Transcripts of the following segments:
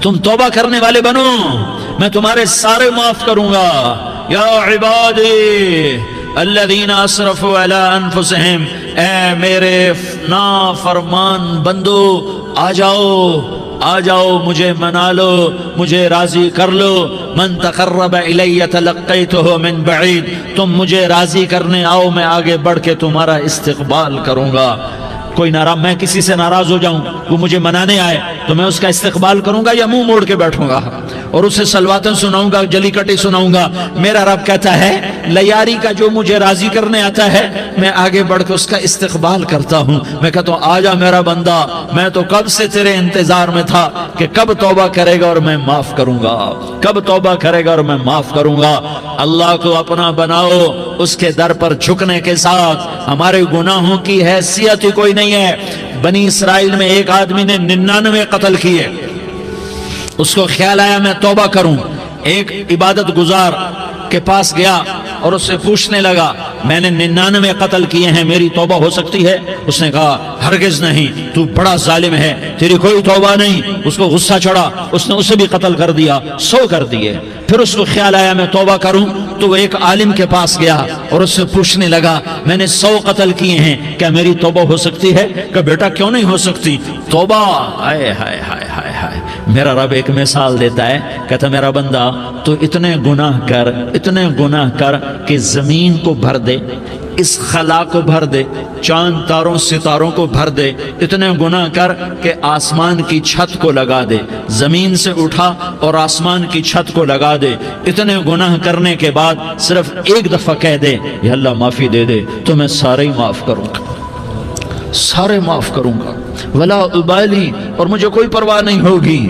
تم توبہ کرنے والے بنو، میں تمہارے سارے معاف کروں گا۔ یا عبادی الذین اسرفوا علی انفسہم، اے میرے نافرمان بندو آ جاؤ مجھے منا لو، مجھے راضی کر لو۔ من تقرب الی تلقیتہ من بعید، تم مجھے راضی کرنے آؤ، میں آگے بڑھ کے تمہارا استقبال کروں گا۔ کوئی ناراض، میں کسی سے ناراض ہو جاؤں، وہ مجھے منانے آئے تو میں اس کا استقبال کروں گا یا منہ موڑ کے بیٹھوں گا اور اسے سلواتیں سناؤں گا، جلی کٹی سناؤں گا؟ میرا رب کہتا ہے لیاری کا جو مجھے راضی کرنے آتا ہے میں آگے بڑھ کے اس کا استقبال کرتا ہوں۔ میں کہتا ہوں آ جا میرا بندہ، میں تو کب سے تیرے انتظار میں تھا کہ کب توبہ کرے گا اور میں معاف کروں گا، کب توبہ کرے گا اور میں معاف کروں گا۔ اللہ کو اپنا بناؤ، اس کے در پر جھکنے کے ساتھ ہمارے گناہوں کی حیثیت ہی کوئی نہیں ہے۔ بنی اسرائیل میں ایک آدمی نے 99 قتل کیے، اس کو خیال آیا میں توبہ کروں، ایک عبادت گزار کے پاس گیا اور اس سے پوچھنے لگا میں نے 99 قتل کیے ہیں، میری توبہ ہو سکتی ہے؟ اس نے کہا ہرگز نہیں، تو بڑا ظالم ہے، تیری کوئی توبہ نہیں۔ اس کو غصہ چڑھا، اس نے اسے بھی قتل کر دیا، 100 کر دیے۔ پھر اس کو خیال آیا میں توبہ کروں تو وہ ایک عالم کے پاس گیا اور اس سے پوچھنے لگا میں نے 100 قتل کیے ہیں، کیا میری توبہ ہو سکتی ہے؟ کہ بیٹا کیوں نہیں ہو سکتی توبہ؟ ہائے ہائے ہائے ہائے ہائے، میرا رب ایک مثال دیتا ہے، کہتا میرا بندہ تو اتنے گناہ کر کہ زمین کو بھر دے، اس خلا کو بھر دے، چاند تاروں ستاروں کو بھر دے، اتنے گناہ کر کہ آسمان کی چھت کو لگا دے، زمین سے اٹھا اور آسمان کی چھت کو لگا دے۔ اتنے گناہ کرنے کے بعد صرف ایک دفعہ کہہ دے یا اللہ معافی دے دے تو میں سارے ہی معاف کروں گا، سارے معاف کروں گا، ولا ابالی، اور مجھے کوئی پرواہ نہیں ہوگی۔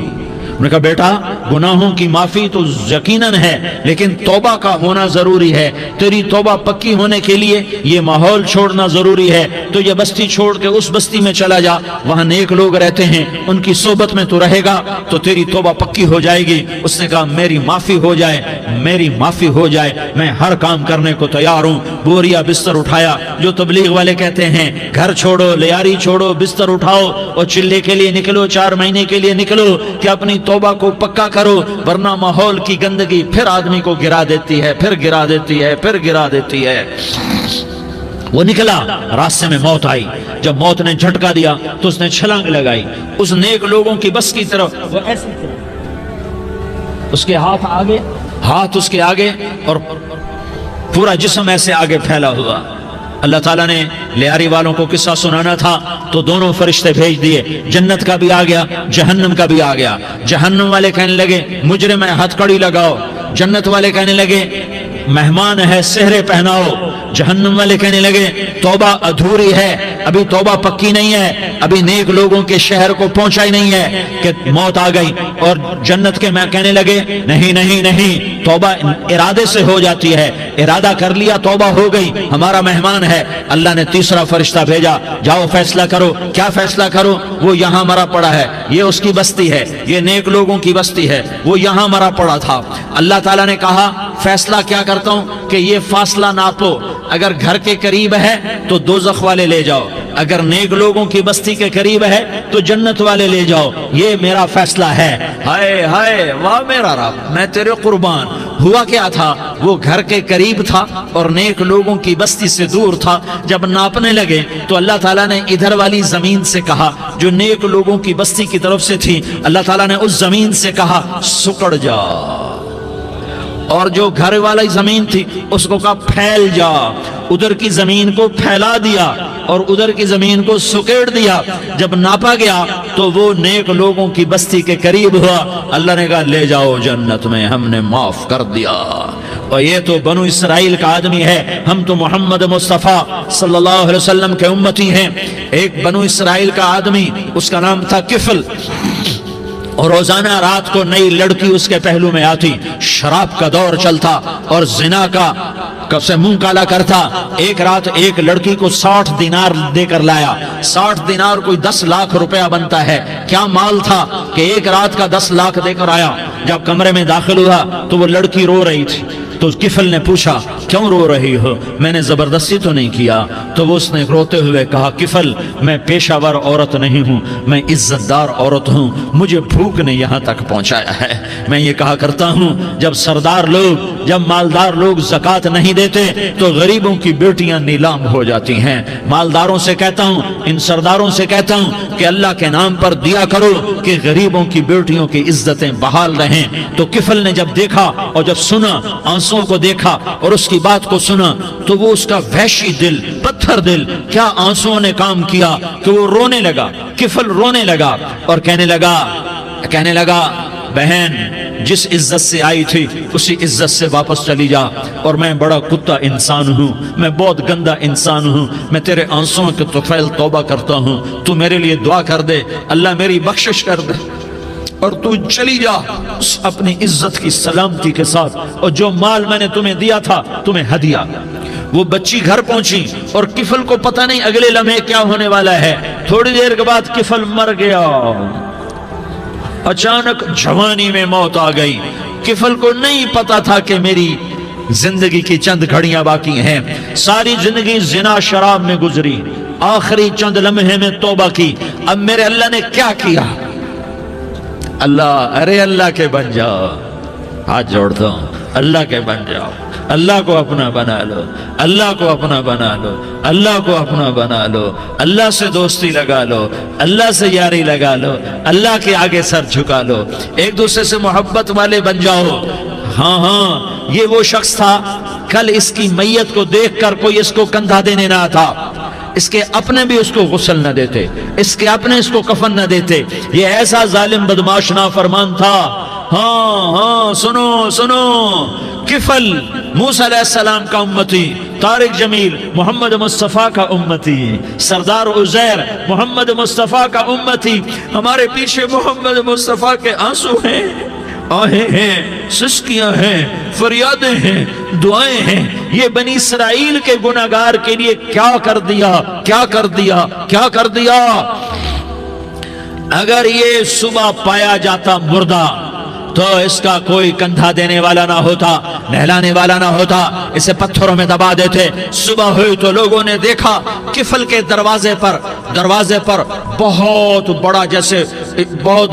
انہوں نے کہا بیٹا گناہوں کی معافی تو یقیناً ہے لیکن توبہ کا ہونا ضروری ہے، تیری توبہ پکی ہونے کے لیے یہ ماحول چھوڑنا ضروری ہے۔ تو یہ بستی چھوڑ کے اس بستی میں چلا جا، وہاں نیک لوگ رہتے ہیں، ان کی صحبت میں تو رہے گا تو تیری توبہ پکی ہو جائے گی۔ اس نے کہا میری معافی ہو جائے، میری معافی ہو جائے، میں ہر کام کرنے کو تیار ہوں۔ بوریا بستر اٹھایا، جو تبلیغ والے کہتے ہیں گھر چھوڑو، لیاری چھوڑو، بستر اٹھاؤ اور چلے کے لیے نکلو، 4 مہینے کے لیے نکلو کہ اپنی توبہ کو پکا کرو، ورنہ ماحول کی گندگی پھر آدمی کو گرا دیتی ہے، پھر گرا دیتی ہے، پھر گرا دیتی ہے۔ وہ نکلا، راستے میں موت آئی، جب موت نے جھٹکا دیا تو اس نے چھلانگ لگائی اس نیک لوگوں کی بس کی طرف، وہ ایسے اس کے ہاتھ اس کے آگے اور پورا جسم ایسے آگے پھیلا ہوا۔ اللہ تعالیٰ نے لیاری والوں کو قصہ سنانا تھا تو دونوں فرشتے بھیج دیے، جنت کا بھی آ گیا، جہنم کا بھی آ گیا۔ جہنم والے کہنے لگے مجرم ہے ہتھ کڑی لگاؤ، جنت والے کہنے لگے مہمان ہے سہرے پہناؤ۔ جہنم والے کہنے لگے توبہ ادھوری ہے، ابھی توبہ پکی نہیں ہے، ابھی نیک لوگوں کے شہر کو پہنچا ہی نہیں ہے کہ موت آ گئی۔ اور جنت کے میں کہنے لگے نہیں نہیں نہیں، توبہ ارادے سے ہو جاتی ہے، ارادہ کر لیا توبہ ہو گئی، ہمارا مہمان ہے۔ اللہ نے تیسرا فرشتہ بھیجا، جاؤ فیصلہ کرو۔ کیا فیصلہ کرو؟ وہ یہاں مرا پڑا ہے، یہ اس کی بستی ہے، یہ نیک لوگوں کی بستی ہے، وہ یہاں مرا پڑا تھا۔ اللہ تعالیٰ نے کہا فیصلہ کیا کرتا ہوں کہ یہ فاصلہ ناپو، اگر گھر کے قریب ہے تو دوزخ والے لے جاؤ، اگر نیک لوگوں کی بستی کے قریب ہے تو جنت والے لے جاؤ، یہ میرا فیصلہ ہے۔ ہائے ہائے واہ میرا رب، میں تیرے قربان۔ ہوا کیا تھا؟ وہ گھر کے قریب تھا اور نیک لوگوں کی بستی سے دور تھا۔ جب ناپنے لگے تو اللہ تعالیٰ نے ادھر والی زمین سے کہا جو نیک لوگوں کی بستی کی طرف سے تھی، اللہ تعالیٰ نے اس زمین سے کہا سکڑ جا، اور جو گھر والی زمین تھی اس کو کہا پھیل جا۔ ادھر کی زمین کو پھیلا دیا اور ادھر کی زمین کو سکیڑ دیا۔ جب ناپا گیا تو وہ نیک لوگوں کی بستی کے قریب ہوا۔ اللہ نے کہا لے جاؤ جنت میں، ہم نے معاف کر دیا۔ اور یہ تو بنو اسرائیل کا آدمی ہے، ہم تو محمد مصطفیٰ صلی اللہ علیہ وسلم کے امتی ہیں۔ ایک بنو اسرائیل کا آدمی، اس کا نام تھا کفل، اور روزانہ رات کو نئی لڑکی اس کے پہلو میں آتی، شراب کا دور چلتا اور زنا کا سے منہ کالا کرتا۔ ایک رات ایک لڑکی کو 60 دینار دے کر لایا۔ 60 دینار کوئی 10 لاکھ روپیہ بنتا ہے۔ کیا مال تھا کہ ایک رات کا 10 لاکھ دے کر آیا۔ جب کمرے میں داخل ہوا تو وہ لڑکی رو رہی تھی، تو کفل نے پوچھا کیوں رو رہی ہو؟ میں نے زبردستی تو نہیں کیا۔ تو وہ اس نے روتے ہوئے کہا کفل میں پیشہ ور عورت نہیں ہوں، میں عزت دار عورت ہوں، مجھے بھوک نے یہاں تک پہنچایا ہے۔ میں یہ کہا کرتا ہوں جب سردار لوگ، جب مالدار لوگ زکوٰۃ نہیں دیتے تو غریبوں کی بیٹیاں نیلام ہو جاتی ہیں۔ مالداروں سے کہتا ہوں، ان سرداروں سے کہتا ہوں کہ اللہ کے نام پر دیا کرو کہ غریبوں کی بیٹیوں کی عزتیں بحال رہیں۔ تو کفل نے جب دیکھا اور جب سنا، آنسوں کو دیکھا اور اس کی بات کو سنا، تو وہ اس کا وحشی دل، پتھر دل، کیا آنسوں نے کام کیا کہ وہ رونے لگا۔ کفل رونے لگا اور کہنے لگا بہن جس عزت سے آئی تھی اسی عزت سے واپس چلی جا، اور میں بڑا کتا انسان ہوں، میں بہت گندا انسان ہوں، میں تیرے آنسوں کے طفیل توبہ کرتا ہوں، تو میرے لیے دعا کر دے، اللہ میری بخشش کر دے، اور تو چلی جا اپنی عزت کی سلامتی کے ساتھ، اور جو مال میں نے تمہیں دیا تھا تمہیں ہدیہ۔ وہ بچی گھر پہنچی اور کفل کو پتہ نہیں اگلے لمحے کیا ہونے والا ہے۔ تھوڑی دیر کے بعد کفل مر گیا، اچانک جوانی میں موت آ گئی۔ کفل کو نہیں پتا تھا کہ میری زندگی کی چند گھڑیاں باقی ہیں، ساری زندگی زنا شراب میں گزری، آخری چند لمحے میں توبہ کی، اب میرے اللہ نے کیا کیا؟ اللہ کے بن جاؤ، ہاتھ جوڑتا ہوں، اللہ کے بن جاؤ، اللہ کو اپنا بنا لو، اللہ کو اپنا بنا لو، اللہ کو اپنا بنا لو، اللہ سے دوستی لگا لو، اللہ سے یاری لگا لو، اللہ کے آگے سر جھکا لو، ایک دوسرے سے محبت والے بن جاؤ۔ ہاں یہ وہ شخص تھا، کل اس کی میت کو دیکھ کر کوئی اس کو کندھا دینے نہ تھا، اس کے اپنے بھی اس کو غسل نہ دیتے، اس کے اپنے اس کو کفن نہ دیتے، یہ ایسا ظالم بدماش نافرمان تھا۔ ہاں سنو، کفل موسیٰ علیہ السلام کا امتی، طارق جمیل محمد مصطفیٰ کا امتی، سردار عزیر محمد مصطفیٰ کا امتی، ہمارے پیچھے محمد مصطفیٰ کے آنسو ہیں، آہیں ہیں، سسکیاں ہیں، فریادیں ہیں، دعائیں ہیں۔ یہ بنی اسرائیل کے گناہگار کے لیے کیا کر دیا۔ اگر یہ صبح پایا جاتا مردہ تو اس کا کوئی کندھا دینے والا نہ ہوتا، نہلانے والا نہ ہوتا، اسے پتھروں میں دبا دیتے۔ صبح ہوئی تو لوگوں نے دیکھا کفل کے دروازے پر بہت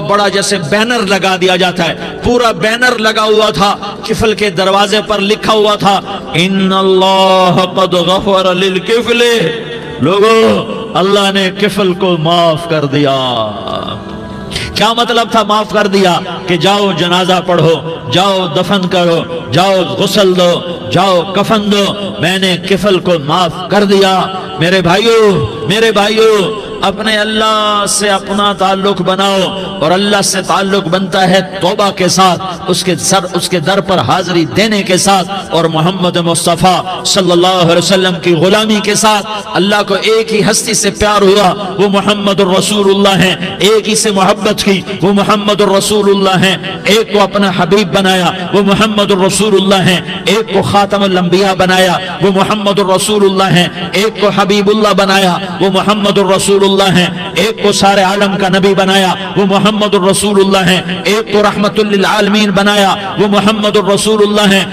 بڑا جیسے بینر لگا دیا جاتا ہے، پورا بینر لگا ہوا تھا، کفل کے دروازے پر لکھا ہوا تھا ان اللہ قد غفر للکفل، لوگو اللہ نے کفل کو معاف کر دیا۔ کیا مطلب تھا معاف کر دیا؟ کہ جاؤ جنازہ پڑھو، جاؤ دفن کرو، جاؤ غسل دو، جاؤ کفن دو، میں نے کفل کو معاف کر دیا۔ میرے بھائیو اپنے اللہ سے اپنا تعلق بناؤ، اور اللہ سے تعلق بنتا ہے توبہ کے ساتھ، اس کے در پر حاضری دینے کے ساتھ، اور محمد مصطفیٰ صلی اللہ علیہ وسلم کی غلامی کے ساتھ۔ اللہ کو ایک ہی ہستی سے پیار ہوا، وہ محمد الرسول اللہ ہیں، ایک ہی سے محبت کی، وہ محمد الرسول اللہ ہیں، ایک کو اپنا حبیب بنایا، وہ محمد الرسول اللہ ہیں، ایک کو خاتم الانبیاء بنایا، وہ محمد الرسول اللہ ہیں، ایک کو حبیب اللہ بنایا، وہ محمد الرسول اللہ ہیں، ایک کو سارے عالم کا نبی بنایا، وہ محمد الرسول اللہ ہیں، ایک کو رحمت للعالمین بنایا، وہ محمد الرسول اللہ ہیں،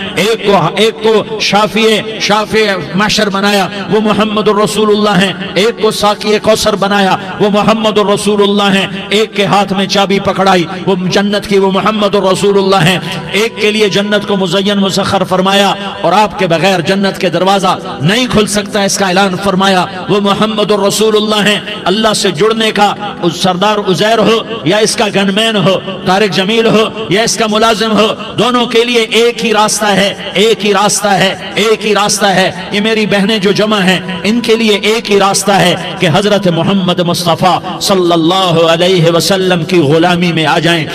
ایک کو شافع محشر بنایا، وہ محمد الرسول اللہ ہیں، ایک کو ساقی کوثر بنایا، وہ محمد الرسول اللہ ہیں، ایک کے ہاتھ میں چابی پکڑائی وہ جنت کی، وہ محمد الرسول اللہ ہیں، ایک کے لیے جنت کو مزین مسخر فرمایا، اور آپ کے بغیر جنت کے دروازہ نہیں کھل سکتا اس کا اعلان فرمایا، وہ محمد الرسول اللہ ہیں۔ اللہ سے جڑنے کا سردار عزیر ہو یا اس کا گنمین ہو، طارق جمیل ہو یا اس کا ملازم ہو، دونوں کے لیے ایک ہی راستہ ہے۔ یہ میری بہنیں جو جمع ہیں ان کے لیے ایک ہی راستہ ہے کہ حضرت محمد مصطفیٰ صلی اللہ علیہ وسلم کی غلامی میں آ جائیں۔